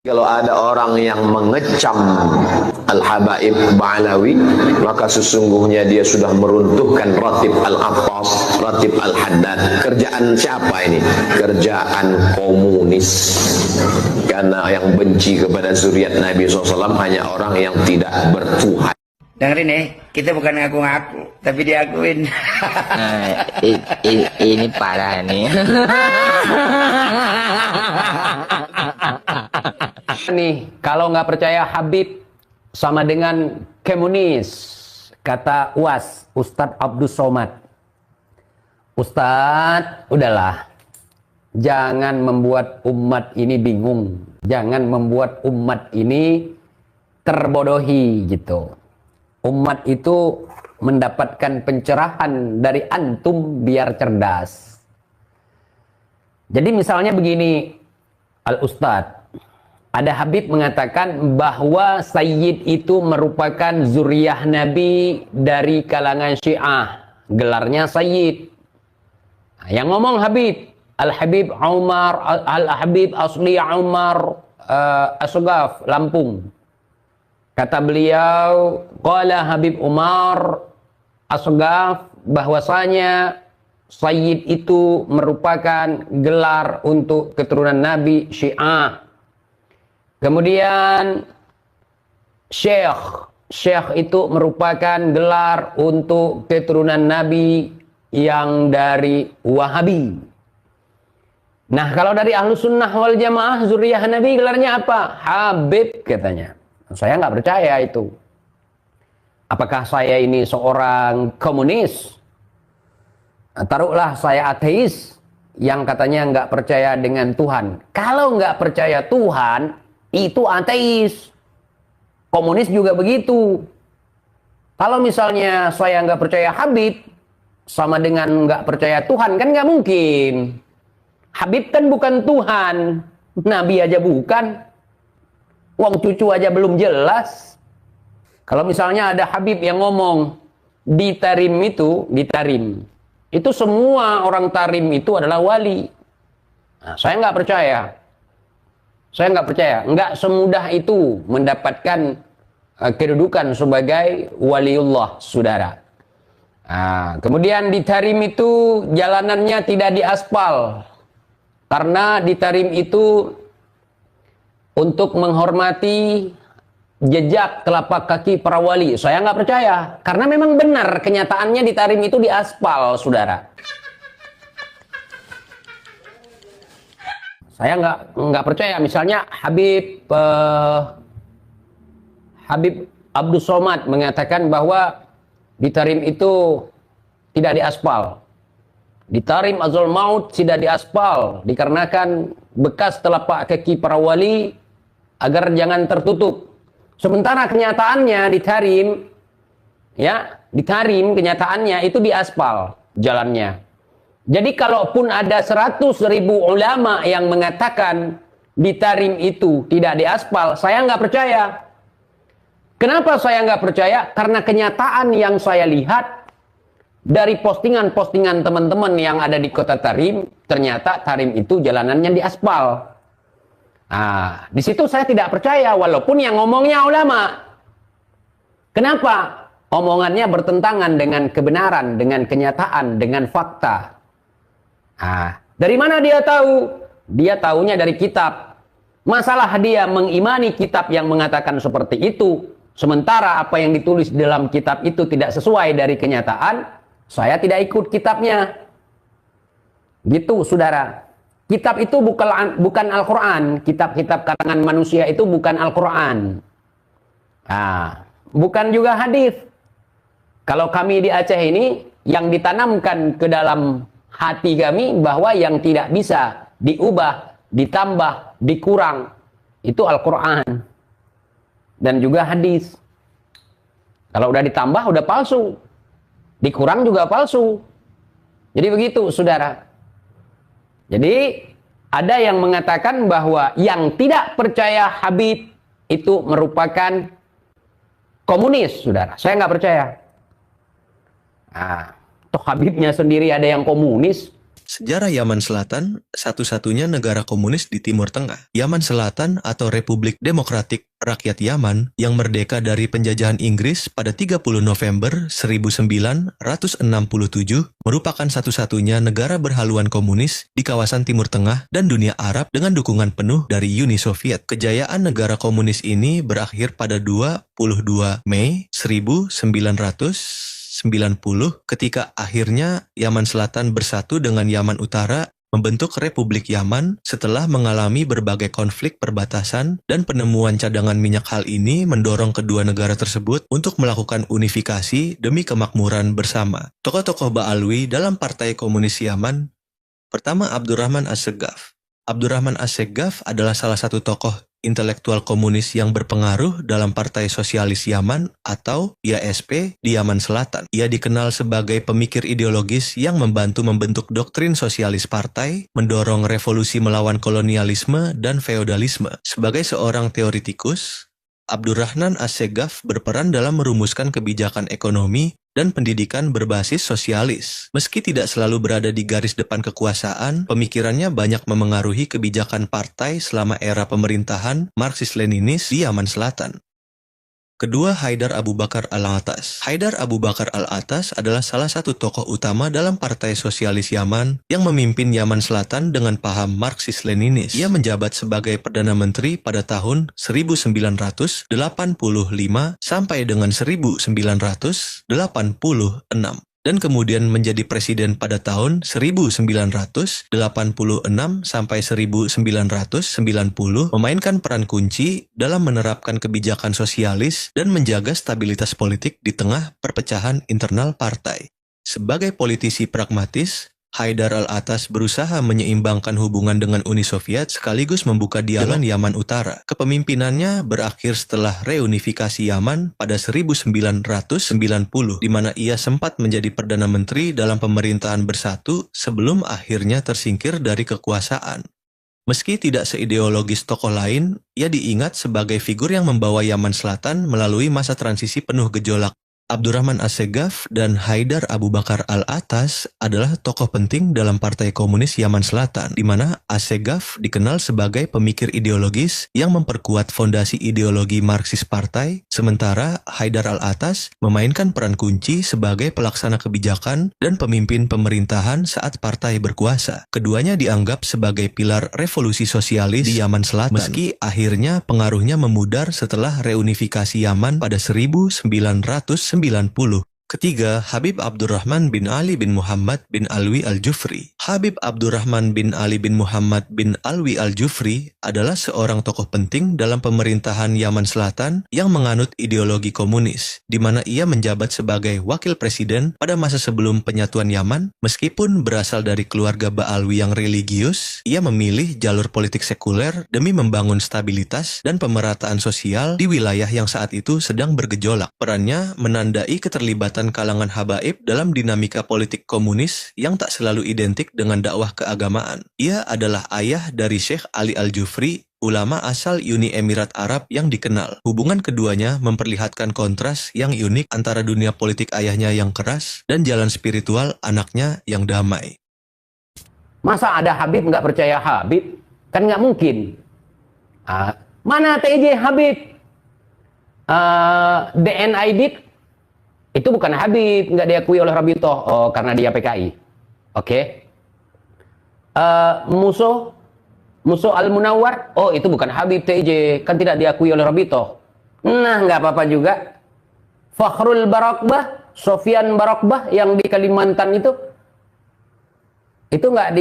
Kalau ada orang yang mengecam Al-Habaib Ba'alawi, maka sesungguhnya dia sudah meruntuhkan Ratib Al-Attas, Ratib Al-Haddad. Kerjaan siapa ini? Kerjaan komunis. Karena yang benci kepada zuriat Nabi SAW hanya orang yang tidak bertuhan. Dengerin nih, kita bukan ngaku-ngaku, tapi diakuin. Nah, ini parah nih. Nih, kalau nggak percaya Habib sama dengan komunis, kata UAS, Ustadz Abdus Somad. Ustadz, udahlah, jangan membuat umat ini bingung, jangan membuat umat ini terbodohi gitu. Umat itu mendapatkan pencerahan dari antum biar cerdas. Jadi misalnya begini, Al-Ustadz, ada Habib mengatakan bahwa Sayyid itu merupakan zuriyah Nabi dari kalangan Syiah. Gelarnya Sayyid. Nah, yang ngomong Habib, Al-Habib Umar, Al-Habib Asli Umar Asghaf, Lampung. Kata beliau, qala Habib Umar Asghaf, bahwasanya Sayyid itu merupakan gelar untuk keturunan Nabi Syiah. Kemudian Syekh itu merupakan gelar untuk keturunan Nabi yang dari Wahabi. Nah, kalau dari Ahlus Sunnah wal Jamaah, zuriyah Nabi gelarnya apa? Habib katanya. Saya nggak percaya itu. Apakah saya ini seorang komunis? Taruhlah saya ateis yang katanya nggak percaya dengan Tuhan. Kalau nggak percaya Tuhan, itu ateis. Komunis juga begitu. Kalau misalnya saya nggak percaya Habib, sama dengan nggak percaya Tuhan, kan nggak mungkin. Habib kan bukan Tuhan, Nabi aja bukan. Wong cucu aja belum jelas. Kalau misalnya ada Habib yang ngomong di Tarim itu semua orang Tarim itu adalah wali. Nah, saya nggak percaya. Nggak semudah itu mendapatkan kedudukan sebagai waliullah, saudara. Nah, kemudian di Tarim itu jalanannya tidak diaspal. Karena di Tarim itu untuk menghormati jejak telapak kaki para wali. Saya nggak percaya. Karena memang benar kenyataannya di Tarim itu diaspal, saudara. Saya nggak percaya. Misalnya Habib Abdus Somad mengatakan bahwa di Tarim itu tidak diaspal. Di Tarim Azul Maut tidak diaspal dikarenakan bekas telapak kaki para wali agar jangan tertutup. Sementara kenyataannya di Tarim kenyataannya itu diaspal jalannya. Jadi kalaupun ada 100.000 ulama yang mengatakan di Tarim itu tidak diaspal, saya nggak percaya. Kenapa saya nggak percaya? Karena kenyataan yang saya lihat dari postingan-postingan teman-teman yang ada di kota Tarim, ternyata Tarim itu jalanannya diaspal. Nah, di situ saya tidak percaya walaupun yang ngomongnya ulama. Kenapa? Omongannya bertentangan dengan kebenaran, dengan kenyataan, dengan fakta. Nah, dari mana dia tahu? Dia tahunya dari kitab. Masalah dia mengimani kitab yang mengatakan seperti itu, sementara apa yang ditulis dalam kitab itu tidak sesuai dari kenyataan, saya tidak ikut kitabnya. Gitu, saudara. Kitab itu bukan Al-Quran. Kitab-kitab karangan manusia itu bukan Al-Quran. Nah, bukan juga hadis. Kalau kami di Aceh ini, yang ditanamkan ke dalam hati kami bahwa yang tidak bisa diubah, ditambah, dikurang, itu Al-Quran. Dan juga hadis. Kalau udah ditambah, udah palsu. Dikurang juga palsu. Jadi begitu, saudara. Jadi ada yang mengatakan bahwa yang tidak percaya Habib itu merupakan komunis, saudara. Saya nggak percaya. Nah, toh Habibnya sendiri ada yang komunis. Sejarah Yaman Selatan, satu-satunya negara komunis di Timur Tengah. Yaman Selatan atau Republik Demokratik Rakyat Yaman yang merdeka dari penjajahan Inggris pada 30 November 1967 merupakan satu-satunya negara berhaluan komunis di kawasan Timur Tengah dan dunia Arab dengan dukungan penuh dari Uni Soviet. Kejayaan negara komunis ini berakhir pada 22 Mei 1990 ketika akhirnya Yaman Selatan bersatu dengan Yaman Utara membentuk Republik Yaman setelah mengalami berbagai konflik perbatasan dan penemuan cadangan minyak. Hal ini mendorong kedua negara tersebut untuk melakukan unifikasi demi kemakmuran bersama. Tokoh-tokoh Ba'alwi dalam Partai Komunis Yaman. Pertama, Abdurrahman As-Segaf. Abdurrahman As-Segaf adalah salah satu tokoh intelektual komunis yang berpengaruh dalam Partai Sosialis Yaman atau YSP di Yaman Selatan. Ia dikenal sebagai pemikir ideologis yang membantu membentuk doktrin sosialis partai, mendorong revolusi melawan kolonialisme dan feodalisme. Sebagai seorang teoritikus, Abdurrahman As-Segaf berperan dalam merumuskan kebijakan ekonomi dan pendidikan berbasis sosialis. Meski tidak selalu berada di garis depan kekuasaan, pemikirannya banyak memengaruhi kebijakan partai selama era pemerintahan Marxis-Leninis di Yaman Selatan. Kedua, Haidar Abu Bakar Al-Atas. Haidar Abu Bakar Al-Atas adalah salah satu tokoh utama dalam Partai Sosialis Yaman yang memimpin Yaman Selatan dengan paham Marxis-Leninis. Ia menjabat sebagai Perdana Menteri pada tahun 1985 sampai dengan 1986 dan kemudian menjadi presiden pada tahun 1986 sampai 1990, memainkan peran kunci dalam menerapkan kebijakan sosialis dan menjaga stabilitas politik di tengah perpecahan internal partai. Sebagai politisi pragmatis, Haidar Al-Atas berusaha menyeimbangkan hubungan dengan Uni Soviet sekaligus membuka dialog Yaman Utara. Kepemimpinannya berakhir setelah reunifikasi Yaman pada 1990, di mana ia sempat menjadi Perdana Menteri dalam pemerintahan bersatu sebelum akhirnya tersingkir dari kekuasaan. Meski tidak seideologis tokoh lain, ia diingat sebagai figur yang membawa Yaman Selatan melalui masa transisi penuh gejolak. Abdurrahman As-Segaf dan Haidar Abu Bakar Al-Atas adalah tokoh penting dalam Partai Komunis Yaman Selatan, di mana As-Segaf dikenal sebagai pemikir ideologis yang memperkuat fondasi ideologi Marxis partai, sementara Haidar Al-Atas memainkan peran kunci sebagai pelaksana kebijakan dan pemimpin pemerintahan saat partai berkuasa. Keduanya dianggap sebagai pilar revolusi sosialis di Yaman Selatan, meski akhirnya pengaruhnya memudar setelah reunifikasi Yaman pada 1990. Ketiga, Habib Abdurrahman bin Ali bin Muhammad bin Alwi Al-Jufri. Habib Abdurrahman bin Ali bin Muhammad bin Alwi Al-Jufri adalah seorang tokoh penting dalam pemerintahan Yaman Selatan yang menganut ideologi komunis, di mana ia menjabat sebagai wakil presiden pada masa sebelum penyatuan Yaman. Meskipun berasal dari keluarga Ba'alwi yang religius, ia memilih jalur politik sekuler demi membangun stabilitas dan pemerataan sosial di wilayah yang saat itu sedang bergejolak. Perannya menandai keterlibatan kalangan habaib dalam dinamika politik komunis yang tak selalu identik dengan dakwah keagamaan. Ia adalah ayah dari Syekh Ali Al-Jufri, ulama asal Uni Emirat Arab yang dikenal. Hubungan keduanya memperlihatkan kontras yang unik antara dunia politik ayahnya yang keras dan jalan spiritual anaknya yang damai. Masa ada Habib nggak percaya Habib? Kan nggak mungkin. Mana TJ Habib? DNID? Itu bukan Habib, nggak diakui oleh Rabitoh. Oh, karena dia PKI. Oke. Musuh Al-Munawwar? Oh, itu bukan Habib TJ, kan tidak diakui oleh Rabitoh. Nah, nggak apa-apa juga. Fakhrul Barakbah, Sofyan Barakbah yang di Kalimantan itu nggak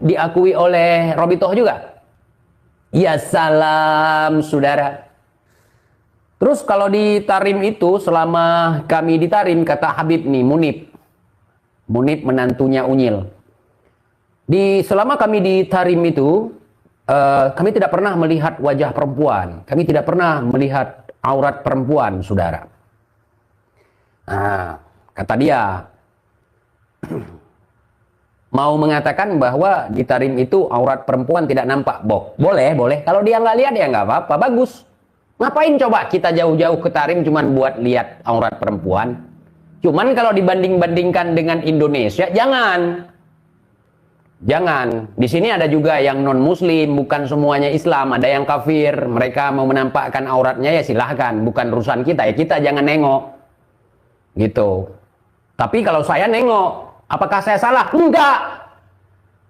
diakui oleh Rabitoh juga. Ya salam, saudara. Terus kalau di Tarim itu, selama kami di Tarim, kata Habib nih, Munib menantunya Unyil. Selama kami di Tarim itu, kami tidak pernah melihat wajah perempuan. Kami tidak pernah melihat aurat perempuan, saudara. Nah, kata dia, mau mengatakan bahwa di Tarim itu aurat perempuan tidak nampak. Boleh. Kalau dia nggak lihat ya nggak apa-apa, bagus. Ngapain coba kita jauh-jauh ke Tarim cuman buat lihat aurat perempuan? Cuman kalau dibanding-bandingkan dengan Indonesia, jangan. Jangan. Di sini ada juga yang non muslim, bukan semuanya Islam, ada yang kafir, mereka mau menampakkan auratnya ya silahkan, bukan urusan kita, ya kita jangan nengok. Gitu. Tapi kalau saya nengok, apakah saya salah? Enggak.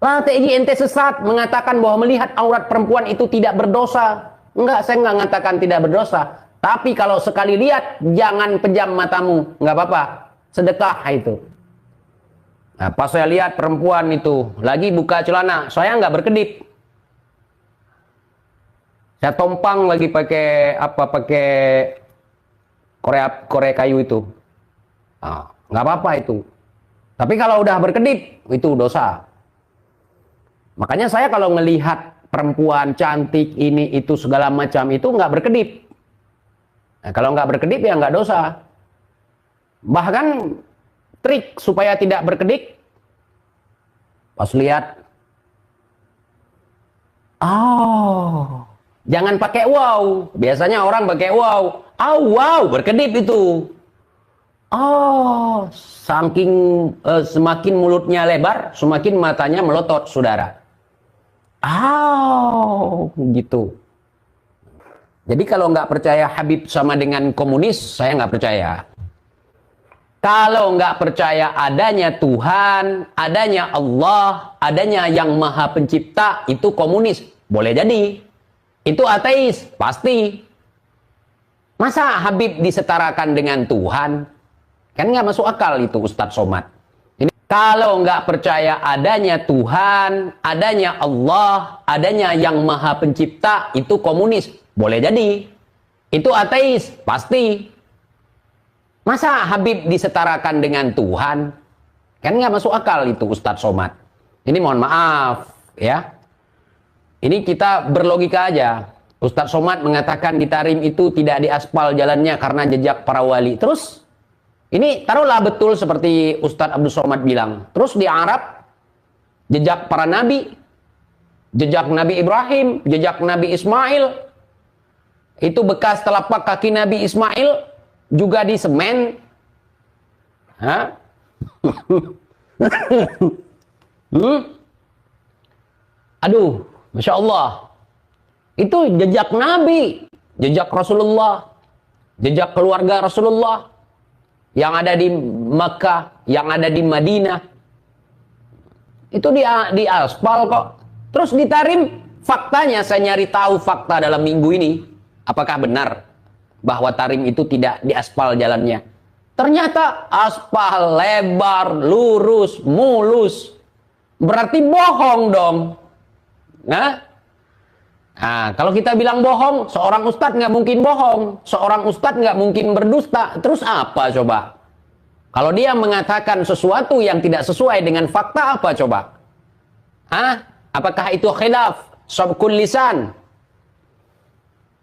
Lah TJ ente sesat mengatakan bahwa melihat aurat perempuan itu tidak berdosa. Enggak, saya enggak mengatakan tidak berdosa. Tapi kalau sekali lihat, jangan pejam matamu, enggak apa-apa. Sedekah itu. Nah, pas saya lihat perempuan itu lagi buka celana, saya nggak berkedip. Saya tompang lagi pakai korek kayu itu. Nah, nggak apa-apa itu. Tapi kalau udah berkedip, itu dosa. Makanya saya kalau ngelihat perempuan cantik ini itu segala macam itu nggak berkedip. Nah, kalau nggak berkedip ya nggak dosa. Bahkan trik supaya tidak berkedip, pas lihat, jangan pakai wow. Biasanya orang pakai wow. Wow, berkedip itu. Saking semakin mulutnya lebar, semakin matanya melotot, saudara. Gitu. Jadi kalau nggak percaya Habib sama dengan komunis, saya nggak percaya. Kalau nggak percaya adanya Tuhan, adanya Allah, adanya yang maha pencipta, itu komunis. Boleh jadi. Itu ateis, pasti. Masa Habib disetarakan dengan Tuhan? Kan nggak masuk akal itu Ustadz Somad. Ini, kalau nggak percaya adanya Tuhan, adanya Allah, adanya yang maha pencipta, itu komunis. Boleh jadi. Itu ateis, pasti. Masa Habib disetarakan dengan Tuhan? Kan nggak masuk akal itu Ustadz Somad. Ini mohon maaf ya. Ini kita berlogika aja. Ustadz Somad mengatakan di Tarim itu tidak diaspal jalannya karena jejak para wali. Terus ini taruhlah betul seperti Ustadz Abdul Somad bilang. Terus di Arab jejak para nabi, jejak Nabi Ibrahim, jejak Nabi Ismail, itu bekas telapak kaki Nabi Ismail juga di semen. Aduh, Masya Allah. Itu jejak Nabi, jejak Rasulullah, jejak keluarga Rasulullah yang ada di Makkah, yang ada di Madinah. Itu di aspal kok. Terus di Tarim, faktanya saya nyari tahu fakta dalam minggu ini, apakah benar bahwa Tarim itu tidak diaspal jalannya. Ternyata aspal, lebar, lurus, mulus. Berarti bohong dong. Nah, kalau kita bilang bohong, seorang ustadz nggak mungkin bohong. Seorang ustadz nggak mungkin berdusta. Terus apa coba? Kalau dia mengatakan sesuatu yang tidak sesuai dengan fakta, apa coba? Apakah itu khilaf? Sabkul lisan?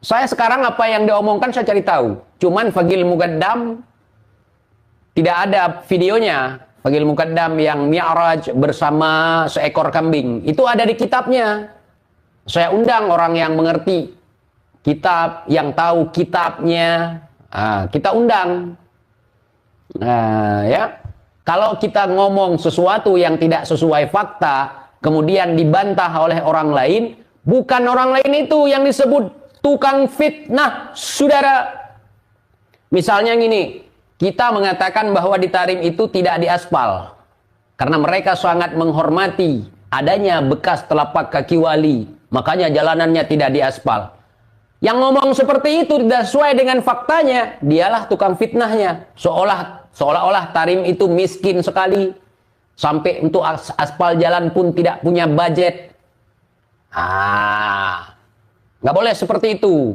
Saya sekarang apa yang diomongkan saya cari tahu. Cuman Fagil Muqaddam tidak ada videonya. Fagil Muqaddam yang Mi'raj bersama seekor kambing. Itu ada di kitabnya. Saya undang orang yang mengerti kitab, yang tahu kitabnya. Kita undang. Ya. Kalau kita ngomong sesuatu yang tidak sesuai fakta, kemudian dibantah oleh orang lain, bukan orang lain itu yang disebut tukang fitnah, saudara. Misalnya gini, kita mengatakan bahwa di Tarim itu tidak diaspal karena mereka sangat menghormati adanya bekas telapak kaki wali, makanya jalanannya tidak diaspal. Yang ngomong seperti itu tidak sesuai dengan faktanya, dialah tukang fitnahnya. Seolah-olah Tarim itu miskin sekali, sampai untuk aspal jalan pun tidak punya budget. Nggak boleh seperti itu.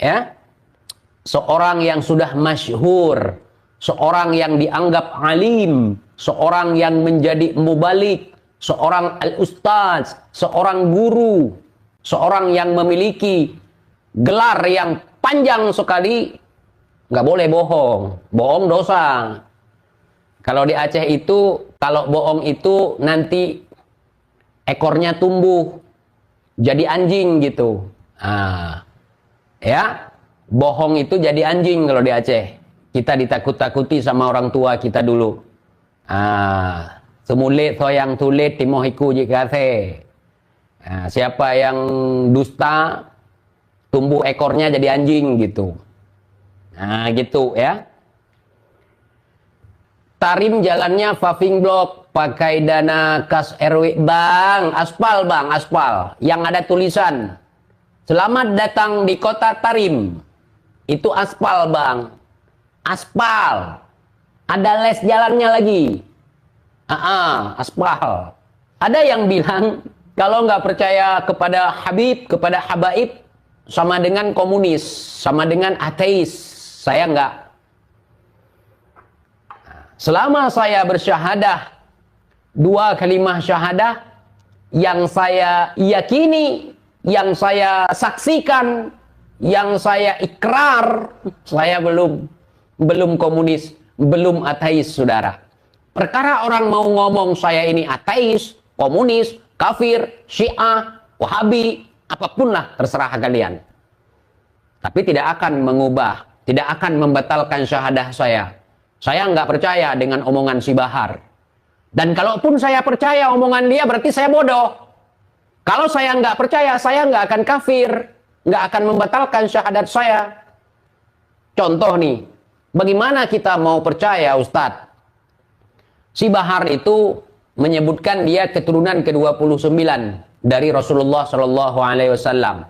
Ya. Seorang yang sudah masyhur, seorang yang dianggap alim, seorang yang menjadi mubalik, seorang al-ustaz, seorang guru, seorang yang memiliki gelar yang panjang sekali, nggak boleh bohong. Bohong dosa. Kalau di Aceh itu, kalau bohong itu nanti ekornya tumbuh jadi anjing gitu. Ya, bohong itu jadi anjing kalau di Aceh. Kita ditakut-takuti sama orang tua kita dulu. Semulit yang tulit timoh iku jikase. Nah, siapa yang dusta tumbuh ekornya jadi anjing gitu. Nah, gitu ya. Tarim jalannya paving block, pakai dana kas RW. Bang, aspal. Yang ada tulisan, selamat datang di kota Tarim. Itu aspal, Bang. Aspal. Ada les jalannya lagi. Aspal. Ada yang bilang, kalau nggak percaya kepada Habib, kepada Habaib, sama dengan komunis, sama dengan ateis. Saya nggak. Selama saya bersyahadah, 2 kalimat syahadah, yang saya yakini, yang saya saksikan, yang saya ikrar, saya belum komunis, belum ateis, saudara. Perkara orang mau ngomong saya ini ateis, komunis, kafir, syiah, wahabi, apapun lah terserah kalian. Tapi tidak akan mengubah, tidak akan membatalkan syahadah saya. Saya nggak percaya dengan omongan si Bahar. Dan kalaupun saya percaya omongan dia, berarti saya bodoh. Kalau saya nggak percaya, saya nggak akan kafir, nggak akan membatalkan syahadat saya. Contoh nih, bagaimana kita mau percaya, Ustadz? Si Bahar itu menyebutkan dia keturunan ke-29 dari Rasulullah Shallallahu Alaihi Wasallam.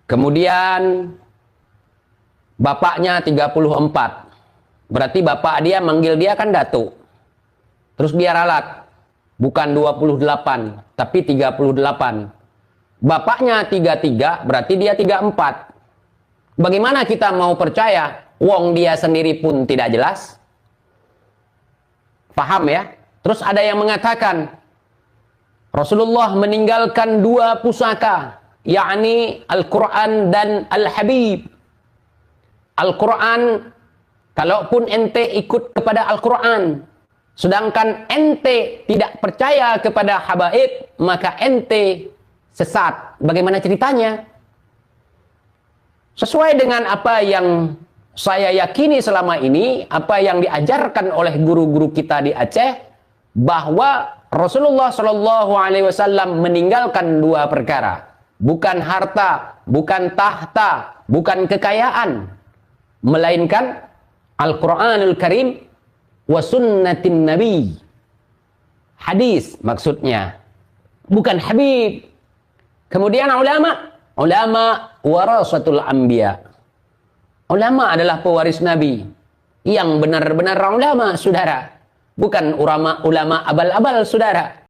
Kemudian bapaknya 34. Berarti bapak dia manggil dia kan Datuk. Terus dia ralat. Bukan 28, tapi 38. Bapaknya 33, berarti dia 34. Bagaimana kita mau percaya? Wong dia sendiri pun tidak jelas. Paham ya? Terus ada yang mengatakan Rasulullah meninggalkan 2 pusaka, yakni Al-Quran dan Al-Habib. Al-Quran, kalaupun ente ikut kepada Al-Quran, sedangkan ente tidak percaya kepada habaib, maka ente sesat. Bagaimana ceritanya? Sesuai dengan apa yang saya yakini selama ini, apa yang diajarkan oleh guru-guru kita di Aceh, bahwa Rasulullah Shallallahu Alaihi Wasallam meninggalkan 2 perkara, bukan harta, bukan tahta, bukan kekayaan, melainkan Al-Quranul Karim wa sunnatin Nabi. Hadis maksudnya, bukan Habib. Kemudian ulama warasatul anbiya. Ulama adalah pewaris Nabi. Yang benar-benar ulama, saudara. Bukan ulama abal-abal, saudara.